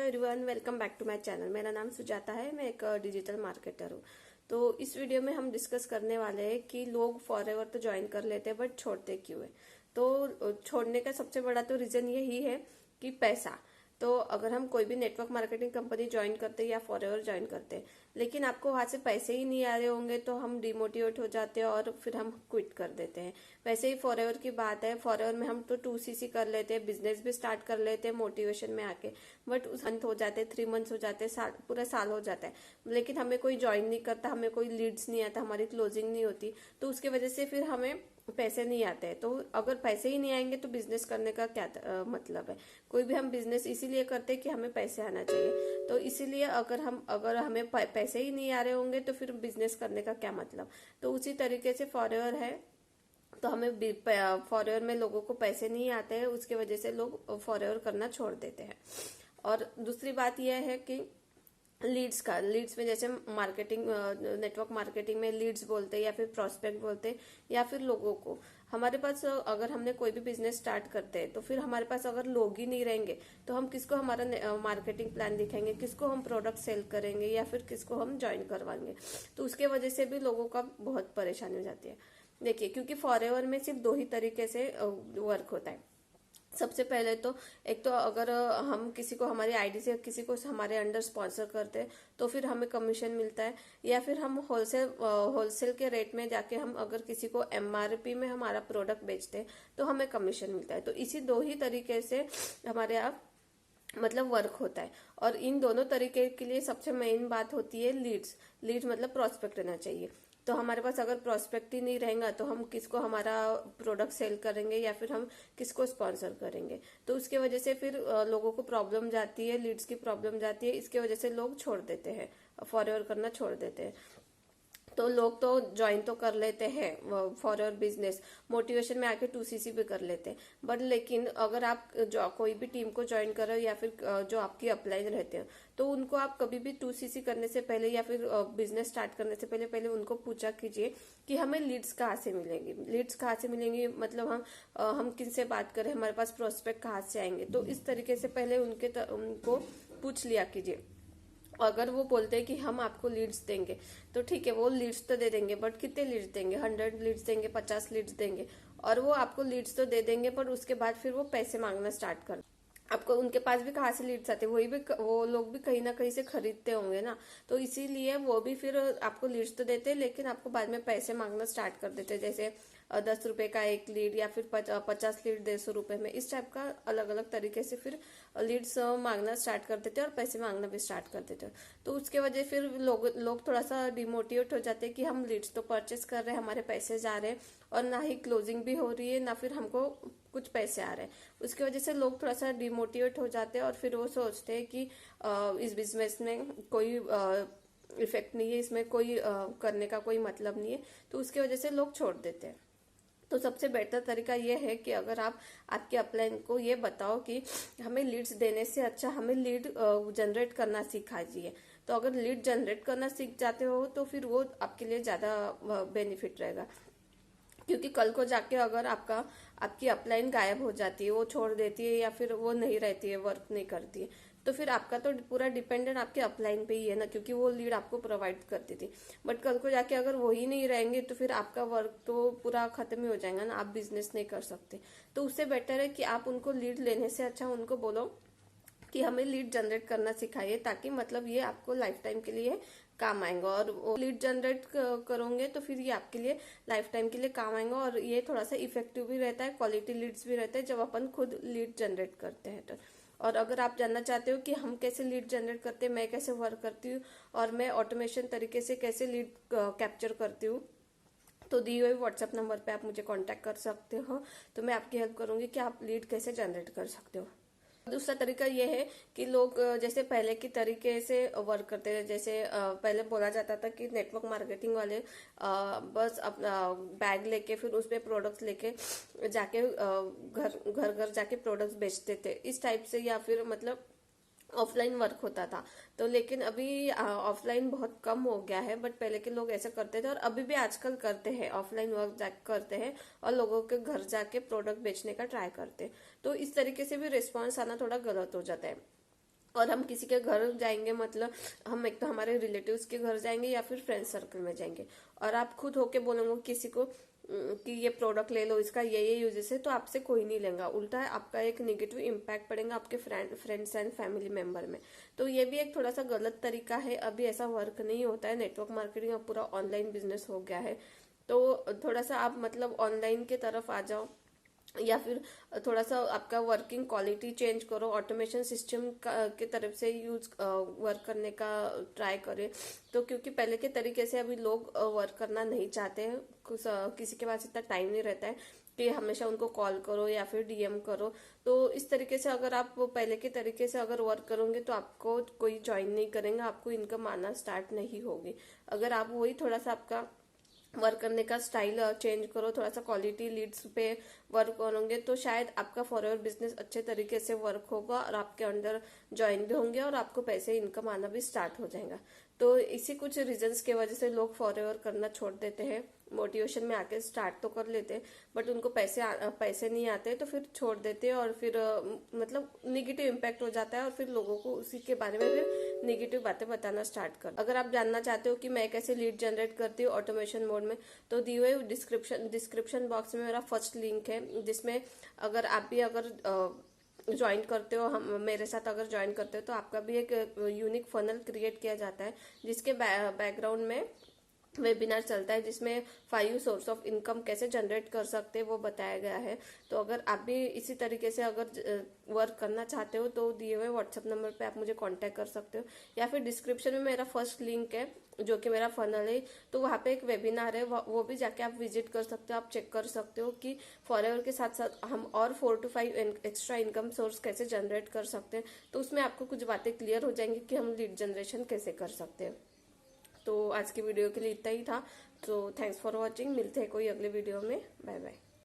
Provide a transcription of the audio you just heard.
Everyone, welcome back to my channel. मेरा नाम सुजाता है। मैं एक डिजिटल मार्केटर हूँ। तो इस वीडियो में हम डिस्कस करने वाले हैं कि लोग फॉरएवर तो ज्वाइन कर लेते हैं बट छोड़ते क्यों है। तो छोड़ने का सबसे बड़ा तो रीजन यही है कि पैसा। तो अगर हम कोई भी नेटवर्क मार्केटिंग कंपनी ज्वाइन करते हैं या फॉरएवर ज्वाइन करते हैं, लेकिन आपको वहां से पैसे ही नहीं आ रहे होंगे तो हम डिमोटिवेट हो जाते हैं और फिर हम क्विट कर देते हैं। वैसे ही फॉरएवर की बात है। फॉरएवर में हम तो 2cc कर लेते हैं, बिजनेस भी स्टार्ट कर लेते हैं मोटिवेशन में आके, बट उस मंथ हो जाते हैं, 3 मंथ्स हो जाते हैं, पूरा साल हो जाता है, लेकिन हमें कोई ज्वाइन नहीं करता, हमें कोई लीड्स नहीं आता, हमारी क्लोजिंग नहीं होती। तो उसकी वजह से फिर हमें पैसे नहीं आते हैं। तो अगर पैसे ही नहीं आएंगे तो बिजनेस करने का क्या मतलब है। कोई भी हम बिजनेस इसीलिए करते हैं कि हमें पैसे आना चाहिए। तो इसीलिए अगर हमें पैसे ही नहीं आ रहे होंगे तो फिर बिजनेस करने का क्या मतलब। तो उसी तरीके से फॉरएवर है। तो हमें फॉरएवर में लोगों को पैसे नहीं आते हैं, उसके वजह से लोग फॉरएवर करना छोड़ देते हैं। और दूसरी बात यह है कि लीड्स में जैसे मार्केटिंग, नेटवर्क मार्केटिंग में लीड्स बोलते हैं या फिर प्रोस्पेक्ट बोलते हैं, या फिर लोगों को हमारे पास अगर हमने कोई भी बिजनेस स्टार्ट करते हैं तो फिर हमारे पास अगर लोग ही नहीं रहेंगे तो हम किसको हमारा मार्केटिंग प्लान दिखाएंगे, किसको हम प्रोडक्ट सेल करेंगे या फिर किसको हम ज्वाइन करवाएंगे। तो उसके वजह से भी लोगों का बहुत परेशानी हो जाती है। देखिए, क्योंकि फॉरएवर में सिर्फ 2 ही तरीके से वर्क होता है। सबसे पहले तो एक तो अगर हम किसी को हमारी आईडी से किसी को हमारे अंडर स्पॉन्सर करते हैं तो फिर हमें कमीशन मिलता है, या फिर हम होलसेल के रेट में जाके हम अगर किसी को एमआरपी में हमारा प्रोडक्ट बेचते हैं तो हमें कमीशन मिलता है। तो इसी 2 ही तरीके से हमारे यहाँ मतलब वर्क होता है। और इन दोनों तरीके के लिए सबसे मेन बात होती है लीड्स मतलब प्रोस्पेक्ट रहना चाहिए। तो हमारे पास अगर प्रोस्पेक्ट ही नहीं रहेगा तो हम किसको हमारा प्रोडक्ट सेल करेंगे या फिर हम किसको स्पॉन्सर करेंगे। तो उसके वजह से फिर लोगों को प्रॉब्लम जाती है, लीड्स की प्रॉब्लम जाती है। इसके वजह से लोग छोड़ देते हैं, फॉरएवर करना छोड़ देते हैं। तो लोग तो ज्वाइन तो कर लेते हैं फॉरएवर बिजनेस, मोटिवेशन में आके 2cc भी कर लेते हैं, बट लेकिन अगर आप कोई भी टीम को ज्वाइन कर रहे हो या फिर जो आपकी अपलाइन रहते हैं तो उनको आप कभी भी 2cc करने से पहले या फिर बिजनेस स्टार्ट करने से पहले उनको पूछा कीजिए कि हमें लीड्स कहाँ से मिलेंगी। लीड्स कहाँ से मिलेंगी मतलब हम किन से बात करें, हमारे पास प्रोस्पेक्ट कहाँ से आएंगे। तो इस तरीके से पहले उनको पूछ लिया कीजिए। अगर वो बोलते हैं कि हम आपको लीड्स देंगे तो ठीक है, वो लीड्स तो दे देंगे, बट कितने लीड्स देंगे? 100 लीड्स देंगे, 50 लीड्स देंगे, और वो आपको लीड्स तो दे देंगे पर उसके बाद फिर वो पैसे मांगना स्टार्ट कर। आपको उनके पास भी कहाँ से लीड्स आते, वो लोग भी कहीं ना कहीं से खरीदते होंगे ना। तो इसीलिए वो भी फिर आपको लीड्स तो देते हैं लेकिन आपको बाद में पैसे मांगना स्टार्ट कर देते हैं। जैसे 10 रुपए का एक लीड या फिर 50 लीड 150 रुपए में, इस टाइप का अलग अलग तरीके से फिर लीड्स मांगना स्टार्ट कर देते हैं और पैसे मांगना भी स्टार्ट कर देते हैं। तो उसके वजह फिर लोग थोड़ा सा डिमोटिवेट हो जाते हैं कि हम लीड्स तो परचेस कर रहे हैं, हमारे पैसे जा रहे हैं और ना ही क्लोजिंग भी हो रही है, ना फिर हमको कुछ पैसे आ रहे हैं। उसकी वजह से लोग थोड़ा सा डिमोटिवेट हो जाते हैं और फिर वो सोचते हैं कि इस बिजनेस में कोई इफेक्ट नहीं है, इसमें कोई करने का कोई मतलब नहीं है। तो उसकी वजह से लोग छोड़ देते हैं। तो सबसे बेहतर तरीका ये है कि अगर आप आपके अपलाइन को ये बताओ कि हमें लीड्स देने से अच्छा हमें लीड जनरेट करना सिखाइए। तो अगर लीड जनरेट करना सीख जाते हो तो फिर वो आपके लिए ज्यादा बेनिफिट रहेगा। क्योंकि कल को जाके अगर आपकी अपलाइन गायब हो जाती है, वो छोड़ देती है या फिर वो नहीं रहती है, वर्क नहीं करती है, तो फिर आपका तो पूरा डिपेंडेंट आपके अपलाइन पे ही है ना, क्योंकि वो लीड आपको प्रोवाइड करती थी। बट कल को जाके अगर वो ही नहीं रहेंगे तो फिर आपका वर्क तो पूरा खत्म ही हो जाएगा ना, आप बिजनेस नहीं कर सकते। तो उससे बेटर है कि आप उनको लीड लेने से अच्छा उनको बोलो कि हमें लीड जनरेट करना सिखाइए, ताकि मतलब ये आपको लाइफ टाइम के लिए काम आएंगा। और वो लीड जनरेट करोगे तो फिर ये आपके लिए लाइफ टाइम के लिए काम आएंगा और ये थोड़ा सा इफेक्टिव भी रहता है, क्वालिटी लीड्स भी रहते हैं जब अपन खुद लीड जनरेट करते हैं तो। और अगर आप जानना चाहते हो कि हम कैसे लीड जनरेट करते हैं, मैं कैसे वर्क करती हूँ और मैं ऑटोमेशन तरीके से कैसे लीड कैप्चर करती हूँ, तो दी हुई व्हाट्सएप नंबर पे आप मुझे कांटेक्ट कर सकते हो। तो मैं आपकी हेल्प करूंगी कि आप लीड कैसे जनरेट कर सकते हो। दूसरा तरीका यह है कि लोग जैसे पहले की तरीके से वर्क करते थे। जैसे पहले बोला जाता था कि नेटवर्क मार्केटिंग वाले बस अपना बैग लेके फिर उसपे प्रोडक्ट्स लेके जाके घर घर जाके प्रोडक्ट्स बेचते थे, इस टाइप से, या फिर मतलब ऑफलाइन वर्क होता था। तो लेकिन अभी ऑफलाइन बहुत कम हो गया है, बट पहले के लोग ऐसा करते थे और अभी भी आजकल करते हैं, ऑफलाइन वर्क करते हैं और लोगों के घर जाके प्रोडक्ट बेचने का ट्राई करते हैं। तो इस तरीके से भी रिस्पॉन्स आना थोड़ा गलत हो जाता है। और हम किसी के घर जाएंगे, मतलब हम एक तो हमारे रिलेटिव्स के घर जाएंगे या फिर फ्रेंड सर्कल में जाएंगे, और आप खुद होके बोलेंगे किसी को कि ये प्रोडक्ट ले लो, इसका ये यूजेस है, तो आपसे कोई नहीं लेगा। उल्टा है आपका एक नेगेटिव इम्पैक्ट पड़ेगा आपके फ्रेंड्स एंड फैमिली मेंबर में। तो ये भी एक थोड़ा सा गलत तरीका है। अभी ऐसा वर्क नहीं होता है, नेटवर्क मार्केटिंग अब पूरा ऑनलाइन बिजनेस हो गया है। तो थोड़ा सा आप मतलब ऑनलाइन के तरफ आ जाओ, या फिर थोड़ा सा आपका वर्किंग क्वालिटी चेंज करो, ऑटोमेशन सिस्टम के तरफ से यूज वर्क करने का ट्राई करें। तो क्योंकि पहले के तरीके से अभी लोग वर्क करना नहीं चाहते हैं, किसी के पास इतना टाइम नहीं रहता है कि हमेशा उनको कॉल करो या फिर डीएम करो। तो इस तरीके से अगर आप पहले के तरीके से अगर वर्क करोगे तो आपको कोई ज्वाइन नहीं करेंगे, आपको इनकम आना स्टार्ट नहीं होगी। अगर आप वही थोड़ा सा आपका वर्क करने का स्टाइल चेंज करो, थोड़ा सा क्वालिटी लीड्स पे वर्क करोगे, तो शायद आपका फॉरएवर बिजनेस अच्छे तरीके से वर्क होगा और आपके अंडर ज्वाइन भी होंगे और आपको पैसे इनकम आना भी स्टार्ट हो जाएगा। तो इसी कुछ रीजंस की वजह से लोग फॉरएवर करना छोड़ देते हैं। मोटिवेशन में आके स्टार्ट तो कर लेते हैं, बट उनको पैसे नहीं आते तो फिर छोड़ देते हैं, और फिर मतलब निगेटिव इम्पैक्ट हो जाता है, और फिर लोगों को उसी के बारे में फिर निगेटिव बातें बताना स्टार्ट कर। अगर आप जानना चाहते हो कि मैं कैसे लीड जनरेट करती हूँ ऑटोमेशन मोड में, तो दिए हुए डिस्क्रिप्शन बॉक्स में मेरा फर्स्ट लिंक है, जिसमें अगर आप भी अगर ज्वाइन करते हो, हम मेरे साथ अगर ज्वाइन करते हो, तो आपका भी एक यूनिक फनल क्रिएट किया जाता है, जिसके बैकग्राउंड में वेबिनार चलता है, जिसमें 5 सोर्स ऑफ इनकम कैसे जनरेट कर सकते हैं वो बताया गया है। तो अगर आप भी इसी तरीके से अगर वर्क करना चाहते हो तो दिए हुए व्हाट्सएप नंबर पे आप मुझे कांटेक्ट कर सकते हो, या फिर डिस्क्रिप्शन में मेरा फर्स्ट लिंक है जो कि मेरा फनल है, तो वहाँ पे एक वेबिनार है, वो भी जाके आप विजिट कर सकते हो। आप चेक कर सकते हो कि फॉरएवर के साथ साथ हम और 4 to 5 एक्स्ट्रा इनकम सोर्स कैसे जनरेट कर सकते हैं। तो उसमें आपको कुछ बातें क्लियर हो जाएंगी कि हम लीड जनरेशन कैसे कर सकते हैं। तो आज की वीडियो के लिए इतना ही था। तो थैंक्स फॉर वॉचिंग, मिलते हैं कोई अगले वीडियो में। Bye bye.